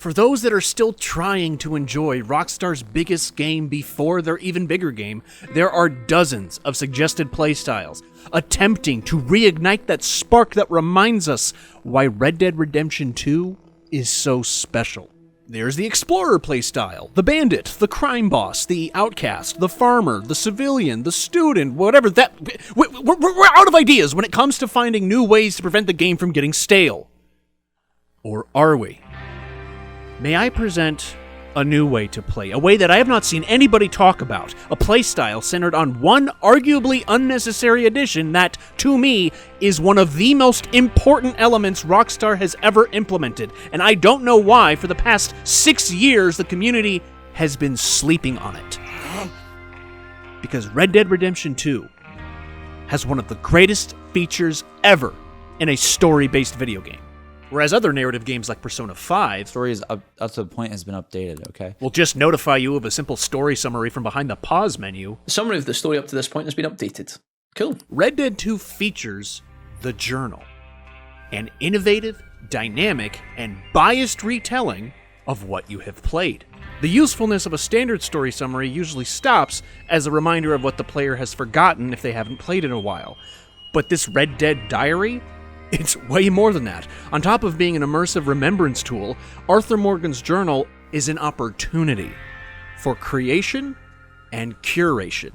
For those that are still trying to enjoy Rockstar's biggest game before their even bigger game, there are dozens of suggested playstyles attempting to reignite that spark that reminds us why Red Dead Redemption 2 is so special. There's the Explorer playstyle, the Bandit, the Crime Boss, the Outcast, the Farmer, the Civilian, the Student, whatever that... We're out of ideas when it comes to finding new ways to prevent the game from getting stale. Or are we? May I present a new way to play, a way that I have not seen anybody talk about, a playstyle centered on one arguably unnecessary addition that, to me, is one of the most important elements Rockstar has ever implemented, and I don't know why for the past 6 years the community has been sleeping on it. Because Red Dead Redemption 2 has one of the greatest features ever in a story-based video game. Whereas other narrative games like Persona 5... Story is up to the point has been updated, okay? Will just notify you of a simple story summary from behind the pause menu. The summary of the story up to this point has been updated. Cool. Red Dead 2 features the Journal, an innovative, dynamic, and biased retelling of what you have played. The usefulness of a standard story summary usually stops as a reminder of what the player has forgotten if they haven't played in a while. But this Red Dead Diary... it's way more than that. On top of being an immersive remembrance tool, Arthur Morgan's journal is an opportunity for creation and curation.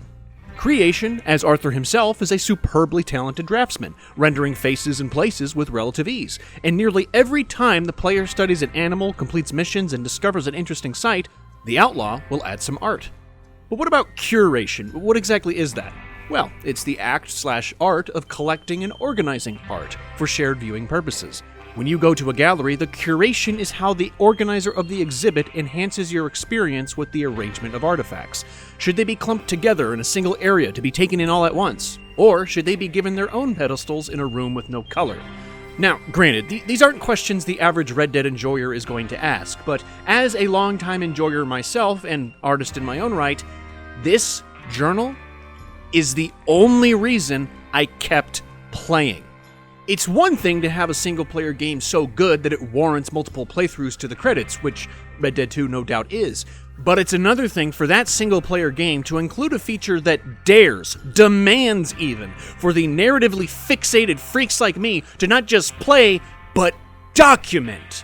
Creation, as Arthur himself is a superbly talented draftsman, rendering faces and places with relative ease. And nearly every time the player studies an animal, completes missions, and discovers an interesting sight, the outlaw will add some art. But what about curation? What exactly is that? Well, it's the act/art of collecting and organizing art for shared viewing purposes. When you go to a gallery, the curation is how the organizer of the exhibit enhances your experience with the arrangement of artifacts. Should they be clumped together in a single area to be taken in all at once? Or should they be given their own pedestals in a room with no color? Now, granted, these aren't questions the average Red Dead enjoyer is going to ask, but as a longtime enjoyer myself and artist in my own right, this journal is the only reason I kept playing. It's one thing to have a single-player game so good that it warrants multiple playthroughs to the credits, which Red Dead 2 no doubt is, but it's another thing for that single-player game to include a feature that demands even, for the narratively fixated freaks like me to not just play, but document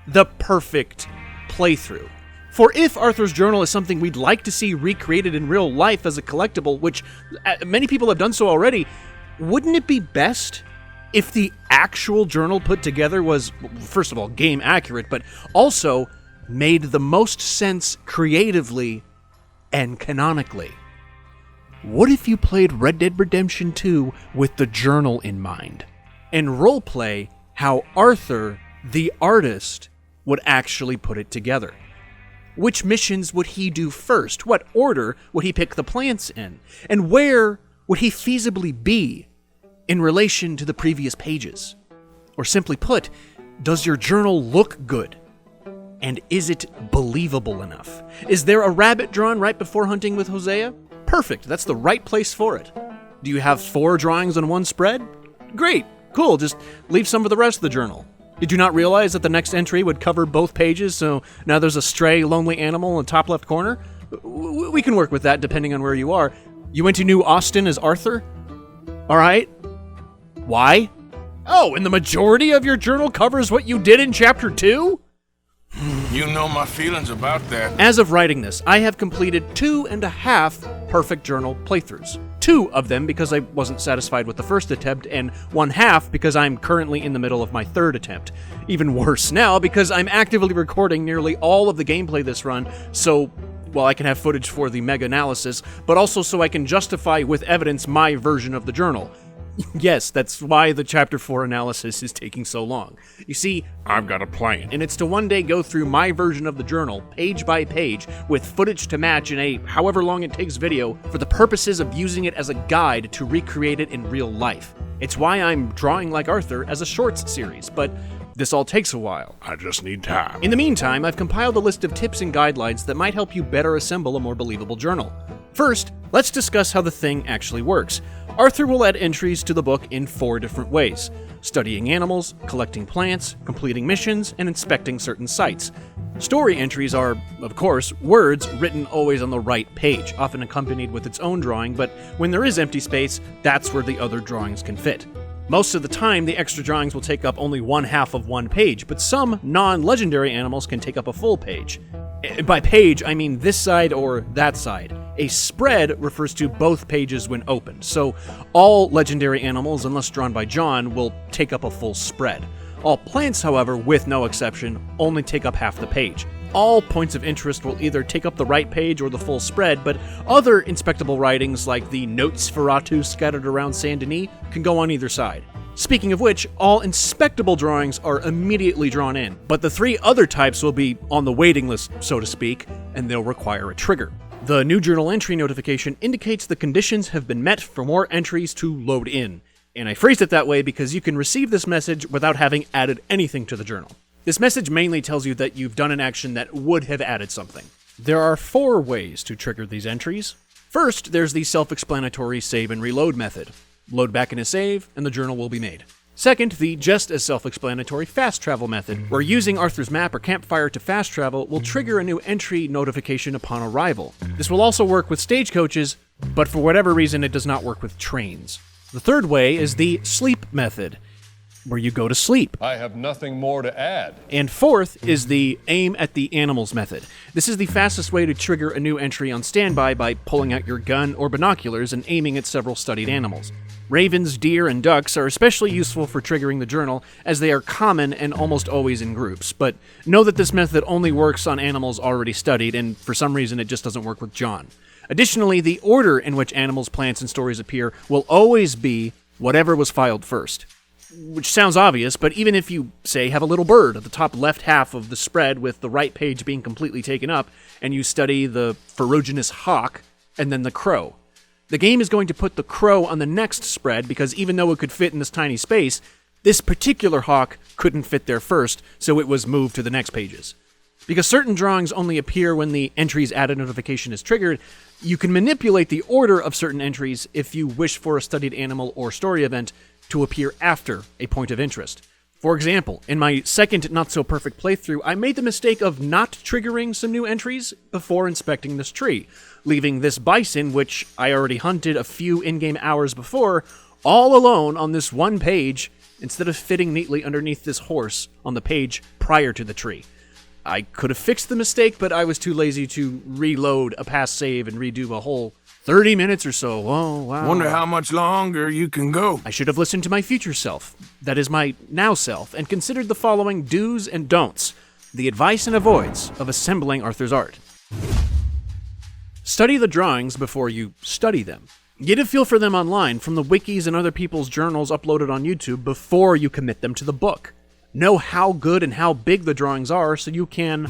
the perfect playthrough. For if Arthur's Journal is something we'd like to see recreated in real life as a collectible, which many people have done so already, wouldn't it be best if the actual journal put together was, first of all, game accurate, but also made the most sense creatively and canonically? What if you played Red Dead Redemption 2 with the journal in mind, and roleplay how Arthur, the artist, would actually put it together? Which missions would he do first? What order would he pick the plants in? And where would he feasibly be in relation to the previous pages? Or simply put, does your journal look good? And is it believable enough? Is there a rabbit drawn right before hunting with Hosea? Perfect, that's the right place for it. Do you have 4 drawings on one spread? Great, cool, just leave some for the rest of the journal. Did you not realize that the next entry would cover both pages, so now there's a stray, lonely animal in the top left corner? We can work with that depending on where you are. You went to New Austin as Arthur? Alright. Why? Oh, and the majority of your journal covers what you did in Chapter 2? You know my feelings about that. As of writing this, I have completed 2.5 perfect journal playthroughs. 2 of them because I wasn't satisfied with the first attempt, and 1/2 because I'm currently in the middle of my 3rd attempt. Even worse now because I'm actively recording nearly all of the gameplay this run, so, well, I can have footage for the mega analysis, but also so I can justify with evidence my version of the journal. Yes, that's why the Chapter 4 analysis is taking so long. You see, I've got a plan. And it's to one day go through my version of the journal, page by page, with footage to match in a however long it takes video, for the purposes of using it as a guide to recreate it in real life. It's why I'm drawing like Arthur as a shorts series, but this all takes a while. I just need time. In the meantime, I've compiled a list of tips and guidelines that might help you better assemble a more believable journal. First, let's discuss how the thing actually works. Arthur will add entries to the book in 4 different ways: studying animals, collecting plants, completing missions, and inspecting certain sites. Story entries are, of course, words written always on the right page, often accompanied with its own drawing, but when there is empty space, that's where the other drawings can fit. Most of the time, the extra drawings will take up only 1/2 of one page, but some non-legendary animals can take up a full page. By page, I mean this side or that side. A spread refers to both pages when opened, so all legendary animals, unless drawn by John, will take up a full spread. All plants, however, with no exception, only take up half the page. All points of interest will either take up the right page or the full spread, but other inspectable writings like the Notes Ferratu scattered around Saint Denis can go on either side. Speaking of which, all inspectable drawings are immediately drawn in, but the 3 other types will be on the waiting list, so to speak, and they'll require a trigger. The new journal entry notification indicates the conditions have been met for more entries to load in, and I phrased it that way because you can receive this message without having added anything to the journal. This message mainly tells you that you've done an action that would have added something. There are 4 ways to trigger these entries. First, there's the self-explanatory save and reload method. Load back in a save, and the journal will be made. Second, the just as self-explanatory fast travel method, where using Arthur's map or campfire to fast travel will trigger a new entry notification upon arrival. This will also work with stagecoaches, but for whatever reason it does not work with trains. The third way is the sleep method, where you go to sleep. I have nothing more to add. And fourth is the aim at the animals method. This is the fastest way to trigger a new entry on standby by pulling out your gun or binoculars and aiming at several studied animals. Ravens, deer, and ducks are especially useful for triggering the journal, as they are common and almost always in groups, but know that this method only works on animals already studied, and for some reason it just doesn't work with John. Additionally, the order in which animals, plants, and stories appear will always be whatever was filed first. Which sounds obvious, but even if you, say, have a little bird at the top left half of the spread with the right page being completely taken up, and you study the ferruginous hawk and then the crow, the game is going to put the crow on the next spread because even though it could fit in this tiny space, this particular hawk couldn't fit there first, so it was moved to the next pages. Because certain drawings only appear when the entry's added notification is triggered, you can manipulate the order of certain entries if you wish for a studied animal or story event to appear after a point of interest. For example, in my second not-so-perfect playthrough, I made the mistake of not triggering some new entries before inspecting this tree, leaving this bison, which I already hunted a few in-game hours before, all alone on this one page instead of fitting neatly underneath this horse on the page prior to the tree. I could have fixed the mistake, but I was too lazy to reload a past save and redo a whole 30 minutes or so. Oh, wow. Wonder how much longer you can go. I should have listened to my future self, that is my now self, and considered the following do's and don'ts, the advice and avoids of assembling Arthur's art. Study the drawings before you study them. Get a feel for them online from the wikis and other people's journals uploaded on YouTube before you commit them to the book. Know how good and how big the drawings are so you can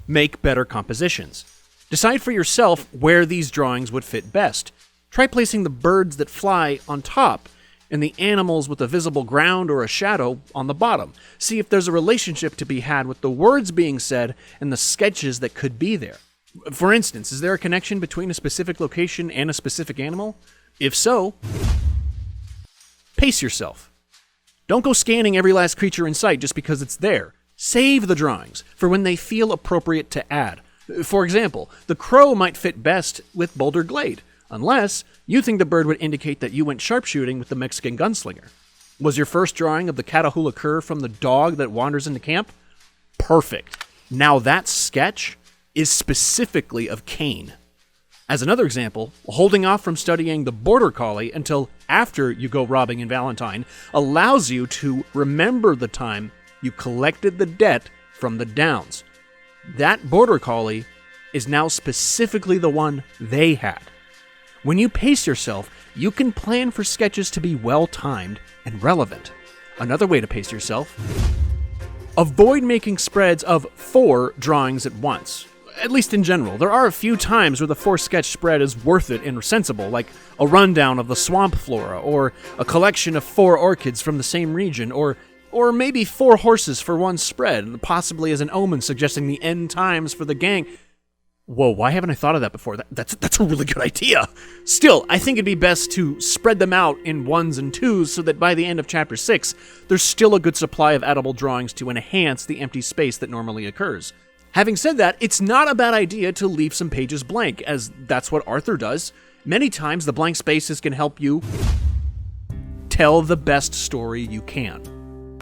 make better compositions. Decide for yourself where these drawings would fit best. Try placing the birds that fly on top and the animals with a visible ground or a shadow on the bottom. See if there's a relationship to be had with the words being said and the sketches that could be there. For instance, is there a connection between a specific location and a specific animal? If so, pace yourself. Don't go scanning every last creature in sight just because it's there. Save the drawings for when they feel appropriate to add. For example, the crow might fit best with Boulder Glade, unless you think the bird would indicate that you went sharpshooting with the Mexican gunslinger. Was your first drawing of the Catahoula cur from the dog that wanders into camp? Perfect. Now that sketch is specifically of Cain. As another example, holding off from studying the Border Collie until after you go robbing in Valentine allows you to remember the time you collected the debt from the Downs. That Border Collie is now specifically the one they had. When you pace yourself, you can plan for sketches to be well-timed and relevant. Another way to pace yourself: avoid making spreads of 4 drawings at once. At least in general. There are a few times where the 4-sketch spread is worth it and sensible, like a rundown of the swamp flora, or a collection of 4 orchids from the same region, or maybe 4 horses for one spread, possibly as an omen suggesting the end times for the gang. Whoa, why haven't I thought of that before? That's a really good idea. Still, I think it'd be best to spread them out in 1s and 2s so that by the end of Chapter 6, there's still a good supply of edible drawings to enhance the empty space that normally occurs. Having said that, it's not a bad idea to leave some pages blank, as that's what Arthur does. Many times, the blank spaces can help you tell the best story you can.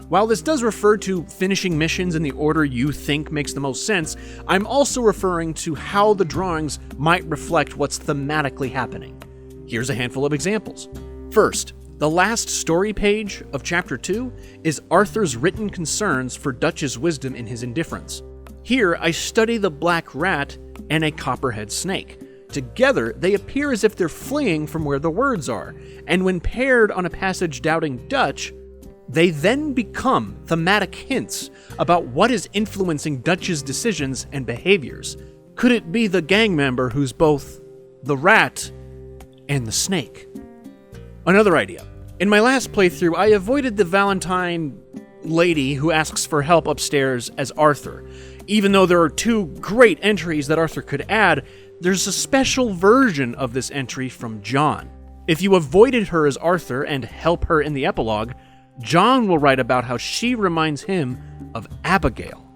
While this does refer to finishing missions in the order you think makes the most sense, I'm also referring to how the drawings might reflect what's thematically happening. Here's a handful of examples. First, the last story page of Chapter 2 is Arthur's written concerns for Dutch's wisdom in his indifference. Here, I study the black rat and a copperhead snake. Together, they appear as if they're fleeing from where the words are, and when paired on a passage doubting Dutch, they then become thematic hints about what is influencing Dutch's decisions and behaviors. Could it be the gang member who's both the rat and the snake? Another idea. In my last playthrough, I avoided the Valentine lady who asks for help upstairs as Arthur. Even though there are 2 great entries that Arthur could add, there's a special version of this entry from John. If you avoided her as Arthur and help her in the epilogue, John will write about how she reminds him of Abigail.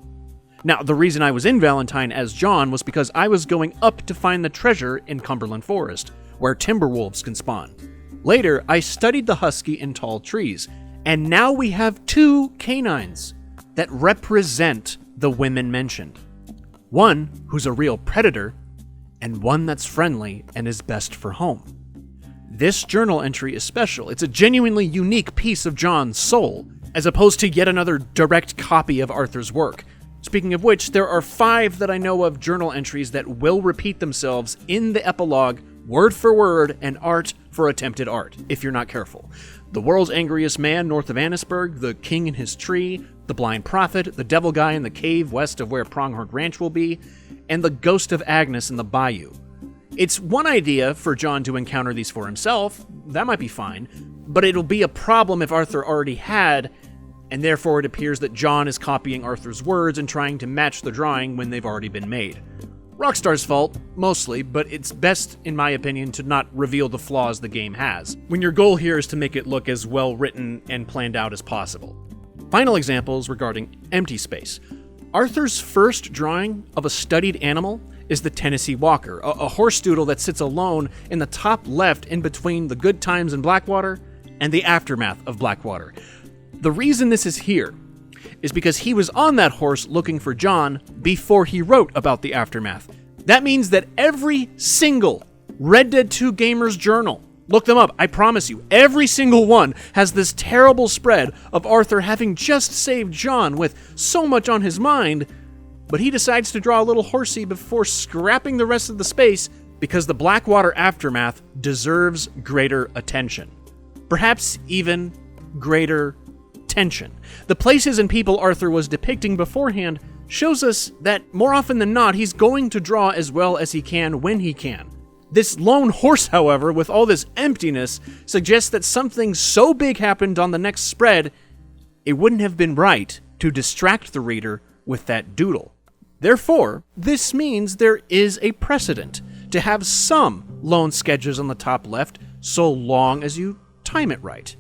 Now, the reason I was in Valentine as John was because I was going up to find the treasure in Cumberland Forest, where timber wolves can spawn. Later, I studied the husky in tall trees, and now we have 2 canines that represent the women mentioned. One who's a real predator, and one that's friendly and is best for home. This journal entry is special. It's a genuinely unique piece of John's soul, as opposed to yet another direct copy of Arthur's work. Speaking of which, there are 5 that I know of journal entries that will repeat themselves in the epilogue, word for word, and art for attempted art, if you're not careful. The world's angriest man north of Annisburg, the king in his tree, the blind prophet, the devil guy in the cave west of where Pronghorn Ranch will be, and the ghost of Agnes in the bayou. It's one idea for John to encounter these for himself, that might be fine, but it'll be a problem if Arthur already had, and therefore it appears that John is copying Arthur's words and trying to match the drawing when they've already been made. Rockstar's fault, mostly, but it's best, in my opinion, to not reveal the flaws the game has, when your goal here is to make it look as well written and planned out as possible. Final examples regarding empty space. Arthur's first drawing of a studied animal is the Tennessee Walker, a horse doodle that sits alone in the top left in between the good times in Blackwater and the aftermath of Blackwater. The reason this is here is because he was on that horse looking for John before he wrote about the aftermath. That means that every single Red Dead 2 gamer's journal, look them up, I promise you, every single one has this terrible spread of Arthur having just saved John with so much on his mind, but he decides to draw a little horsey before scrapping the rest of the space because the Blackwater aftermath deserves greater attention. Perhaps even greater tension. The places and people Arthur was depicting beforehand shows us that more often than not, he's going to draw as well as he can when he can. This lone horse, however, with all this emptiness, suggests that something so big happened on the next spread, it wouldn't have been right to distract the reader with that doodle. Therefore, this means there is a precedent to have some lone sketches on the top left so long as you time it right.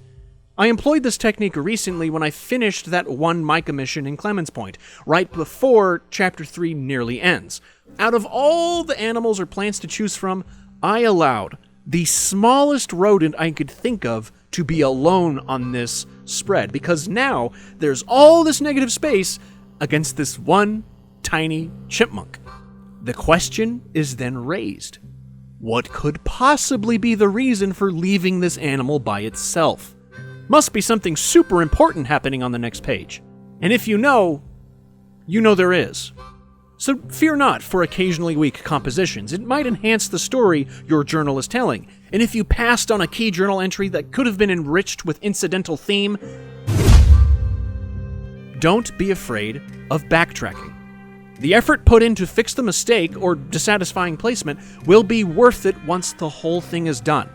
I employed this technique recently when I finished that one Micah mission in Clemens Point, right before Chapter 3 nearly ends. Out of all the animals or plants to choose from, I allowed the smallest rodent I could think of to be alone on this spread, because now there's all this negative space against this one tiny chipmunk. The question is then raised. What could possibly be the reason for leaving this animal by itself? Must be something super important happening on the next page. And if you know there is. So fear not for occasionally weak compositions. It might enhance the story your journal is telling. And if you passed on a key journal entry that could have been enriched with incidental theme, don't be afraid of backtracking. The effort put in to fix the mistake or dissatisfying placement will be worth it once the whole thing is done.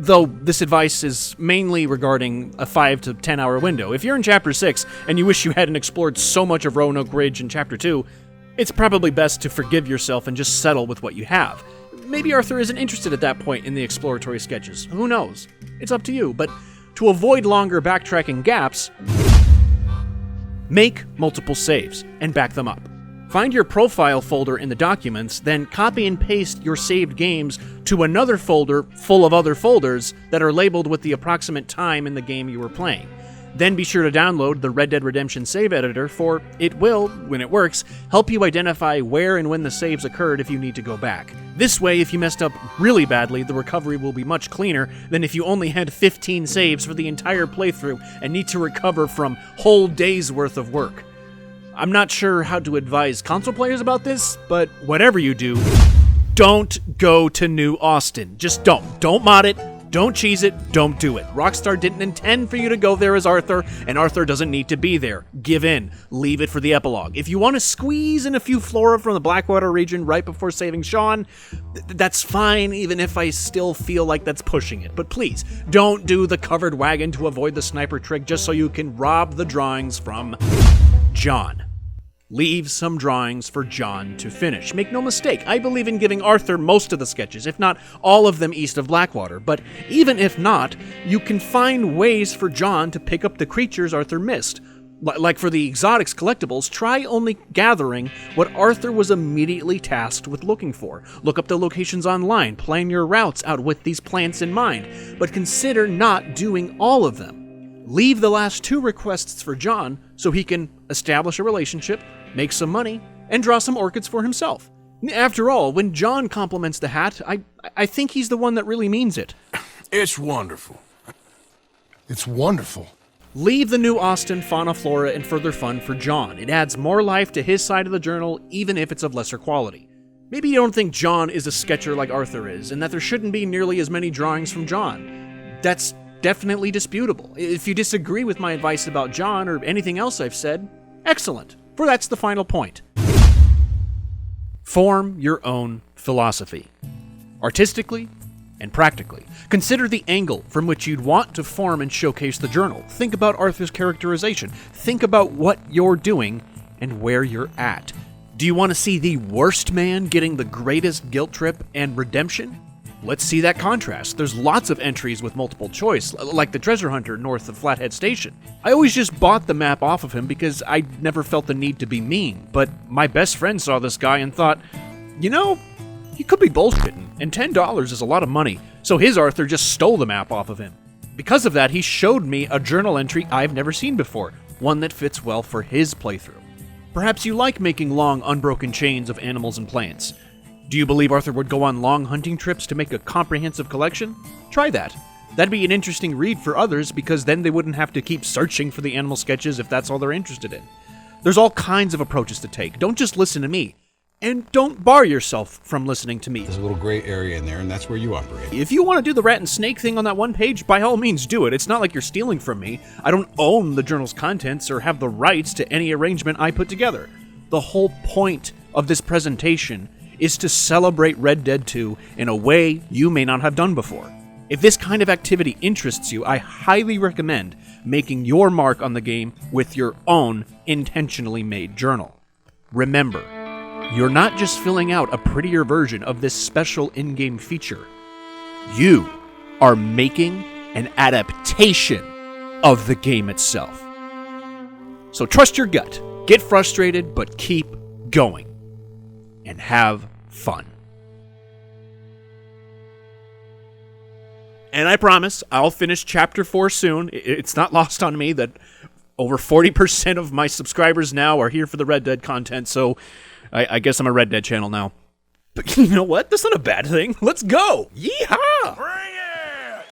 Though this advice is mainly regarding a 5 to 10 hour window. If you're in Chapter 6 and you wish you hadn't explored so much of Roanoke Ridge in Chapter 2, It's probably best to forgive yourself and just settle with what you have. Maybe Arthur isn't interested at that point in the exploratory sketches. Who knows? It's up to you, but to avoid longer backtracking gaps, make multiple saves and back them up. Find your profile folder in the documents, then copy and paste your saved games to another folder full of other folders that are labeled with the approximate time in the game you were playing. Then be sure to download the Red Dead Redemption save editor, for it will, when it works, help you identify where and when the saves occurred if you need to go back. This way, if you messed up really badly, the recovery will be much cleaner than if you only had 15 saves for the entire playthrough and need to recover from whole days' worth of work. I'm not sure how to advise console players about this, but whatever you do, don't go to New Austin. Just don't. Don't mod it. Don't cheese it, don't do it. Rockstar didn't intend for you to go there as Arthur, and Arthur doesn't need to be there. Give in. Leave it for the epilogue. If you want to squeeze in a few flora from the Blackwater region right before saving Sean, that's fine, even if I still feel like that's pushing it. But please, don't do the covered wagon to avoid the sniper trick just so you can rob the drawings from John. Leave some drawings for John to finish. Make no mistake, I believe in giving Arthur most of the sketches, if not all of them east of Blackwater. But even if not, you can find ways for John to pick up the creatures Arthur missed. Like for the exotics collectibles, try only gathering what Arthur was immediately tasked with looking for. Look up the locations online, plan your routes out with these plants in mind, but consider not doing all of them. Leave the last 2 requests for John so he can establish a relationship, make some money, and draw some orchids for himself. After all, when John compliments the hat, I think he's the one that really means it. It's wonderful. It's wonderful. Leave the New Austin fauna, flora, and further fun for John. It adds more life to his side of the journal, even if it's of lesser quality. Maybe you don't think John is a sketcher like Arthur is, and that there shouldn't be nearly as many drawings from John. That's definitely disputable. If you disagree with my advice about John or anything else I've said, excellent, for that's the final point. Form your own philosophy, artistically and practically. Consider the angle from which you'd want to form and showcase the journal. Think about Arthur's characterization. Think about what you're doing and where you're at. Do you want to see the worst man getting the greatest guilt trip and redemption? Let's see that contrast. There's lots of entries with multiple choice, like the treasure hunter north of Flathead Station. I always just bought the map off of him because I never felt the need to be mean, but my best friend saw this guy and thought, you know, he could be bullshitting, and $10 is a lot of money, so his Arthur just stole the map off of him. Because of that, he showed me a journal entry I've never seen before, one that fits well for his playthrough. Perhaps you like making long, unbroken chains of animals and plants. Do you believe Arthur would go on long hunting trips to make a comprehensive collection? Try that. That'd be an interesting read for others because then they wouldn't have to keep searching for the animal sketches if that's all they're interested in. There's all kinds of approaches to take. Don't just listen to me. And don't bar yourself from listening to me. There's a little gray area in there, and that's where you operate. If you want to do the rat and snake thing on that one page, by all means do it. It's not like you're stealing from me. I don't own the journal's contents or have the rights to any arrangement I put together. The whole point of this presentation is to celebrate Red Dead 2 in a way you may not have done before. If this kind of activity interests you, I highly recommend making your mark on the game with your own intentionally made journal. Remember, you're not just filling out a prettier version of this special in-game feature. You are making an adaptation of the game itself. So trust your gut, get frustrated, but keep going. And have fun. And I promise I'll finish Chapter 4 soon. It's not lost on me that over 40% of my subscribers now are here for the Red Dead content, so I guess I'm a Red Dead channel now. But you know what? That's not a bad thing. Let's go! Yeehaw! Bring